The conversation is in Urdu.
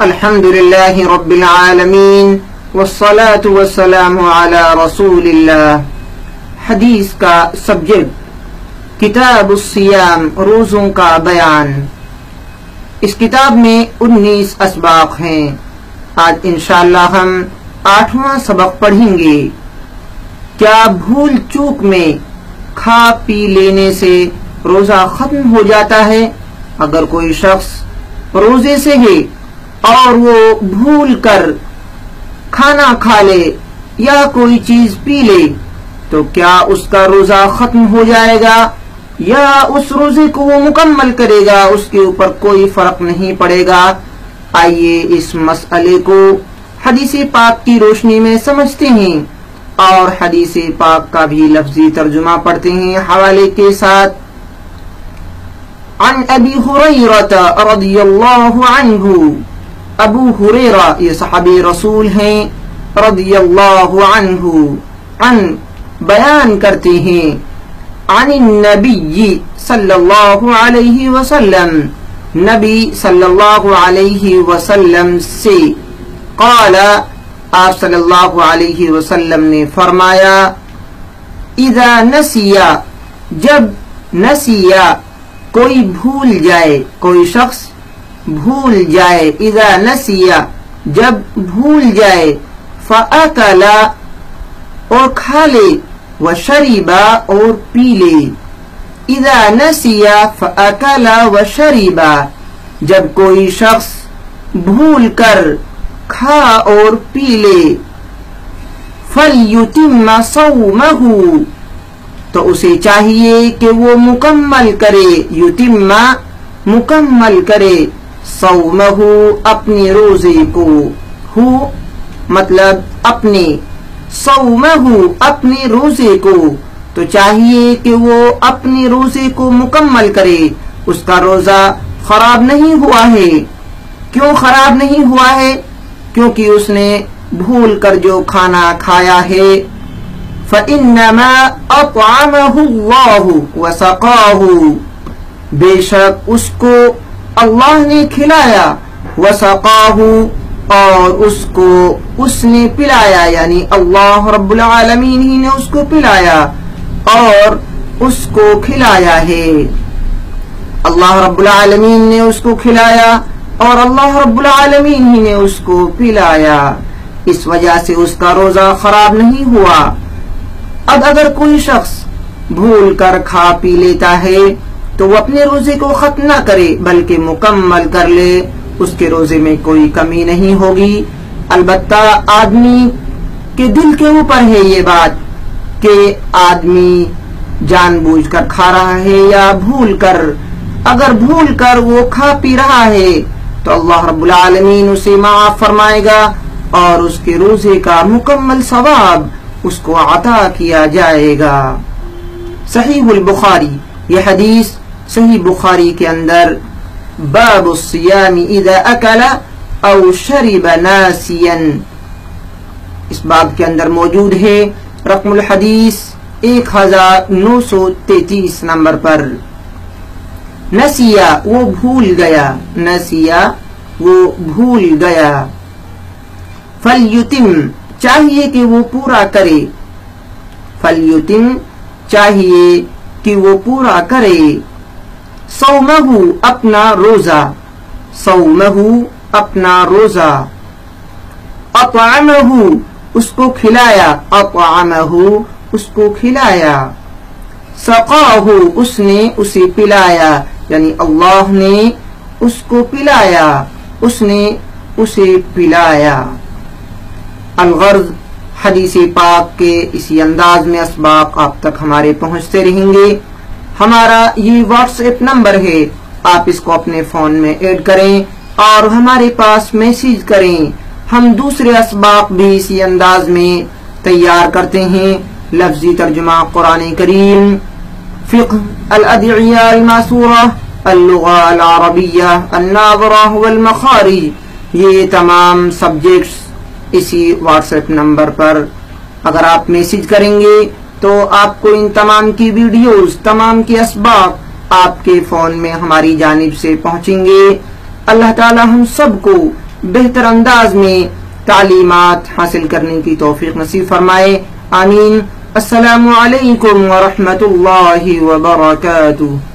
الحمدللہ رب العالمین والصلاة والسلام علی رسول اللہ۔ حدیث کا سبجیکٹ کتاب الصیام، روزوں کا بیان۔ اس کتاب میں 19 اسباق ہیں۔ آج انشاءاللہ ہم 8واں سبق پڑھیں گے۔ کیا بھول چوک میں کھا پی لینے سے روزہ ختم ہو جاتا ہے؟ اگر کوئی شخص روزے سے ہے اور وہ بھول کر کھانا کھا لے یا کوئی چیز پی لے تو کیا اس کا روزہ ختم ہو جائے گا یا اس روزے کو وہ مکمل کرے گا؟ اس کے اوپر کوئی فرق نہیں پڑے گا۔ آئیے اس مسئلے کو حدیث پاک کی روشنی میں سمجھتے ہیں اور حدیث پاک کا بھی لفظی ترجمہ پڑھتے ہیں حوالے کے ساتھ۔ عن ابی ہریرہ رضی اللہ عنہ، ابو ہریرہ یہ صحابی رسول ہیں رضی اللہ عنہ، عن بیان کرتے ہیں، عن النبی صلی اللہ علیہ وسلم، نبی صلی اللہ علیہ وسلم سے، قال آپ صلی اللہ علیہ وسلم نے فرمایا، اذا نسیا جب نسیا کوئی بھول جائے، کوئی شخص بھول جائے، اذا نسیا جب بھول جائے، فاکل اور کھا لے، وشرب اور پی لے۔ اذا نسیا فاکل وشرب جب کوئی شخص بھول کر کھا اور پی لے، فلیتم صومہ تو اسے چاہیے کہ وہ مکمل کرے، یتم مکمل کرے، صومہ اپنے روزے کو، ہو مطلب اپنے، صومہ اپنے روزے کو، تو چاہیے کہ وہ اپنے روزے کو مکمل کرے۔ اس کا روزہ خراب نہیں ہوا ہے۔ کیوں خراب نہیں ہوا ہے؟ کیونکہ اس نے بھول کر جو کھانا کھایا ہے، فَإِنَّمَا أَطْعَمَهُ اللَّهُ وَسَقَاهُ بے شک اس کو اللہ نے کھلایا، وَسَقَاهُ اور اس کو اس نے پلایا، یعنی اللہ رب العالمین ہی نے اس کو پلایا اور اس کو کھلایا ہے۔ اللہ رب العالمین نے اس کو کھلایا اور اللہ رب العالمین ہی نے اس کو پلایا، اس وجہ سے اس کا روزہ خراب نہیں ہوا۔ اب اگر کوئی شخص بھول کر کھا پی لیتا ہے تو وہ اپنے روزے کو ختم نہ کرے بلکہ مکمل کر لے، اس کے روزے میں کوئی کمی نہیں ہوگی۔ البتہ آدمی کے دل کے اوپر ہے یہ بات کہ آدمی جان بوجھ کر کھا رہا ہے یا بھول کر۔ اگر بھول کر وہ کھا پی رہا ہے تو اللہ رب العالمین اسے معاف فرمائے گا اور اس کے روزے کا مکمل ثواب اس کو عطا کیا جائے گا۔ صحیح البخاری، یہ حدیث صحیح بخاری کے اندر باب الصیام اذا اکل او شرب ناسیا، اس باب کے اندر موجود ہے۔ رقم الحدیث 1933 نمبر پر۔ نسیا وہ بھول گیا، نسیا وہ بھول گیا، فلیتم چاہیے کہ وہ پورا کرے، فلیتم چاہیے کہ وہ پورا کرے، صومہ اپنا روزہ، صومہ اپنا روزہ، اطعمہ اس کو کھلایا، اطعمہ اس کو کھلایا، سقاہ اس نے اسے پلایا، یعنی اللہ نے اس کو پلایا، اس نے اسے پلایا۔ الغرض حدیث پاک کے اسی انداز میں اسباق آپ تک ہمارے پہنچتے رہیں گے۔ ہمارا یہ واٹس ایپ نمبر ہے، آپ اس کو اپنے فون میں ایڈ کریں اور ہمارے پاس میسیج کریں۔ ہم دوسرے اسباق بھی اسی انداز میں تیار کرتے ہیں، لفظی ترجمہ قرآن کریم، فقہ، الادعیہ الماسورہ، اللغہ العربیہ، الناظرہ والمخارج، یہ تمام سبجیکٹس اسی واٹس ایپ نمبر پر اگر آپ میسج کریں گے تو آپ کو ان تمام کی ویڈیوز، تمام کے اسباق آپ کے فون میں ہماری جانب سے پہنچیں گے۔ اللہ تعالی ہم سب کو بہتر انداز میں تعلیمات حاصل کرنے کی توفیق نصیب فرمائے، آمین۔ السلام علیکم ورحمۃ اللہ وبرکاتہ۔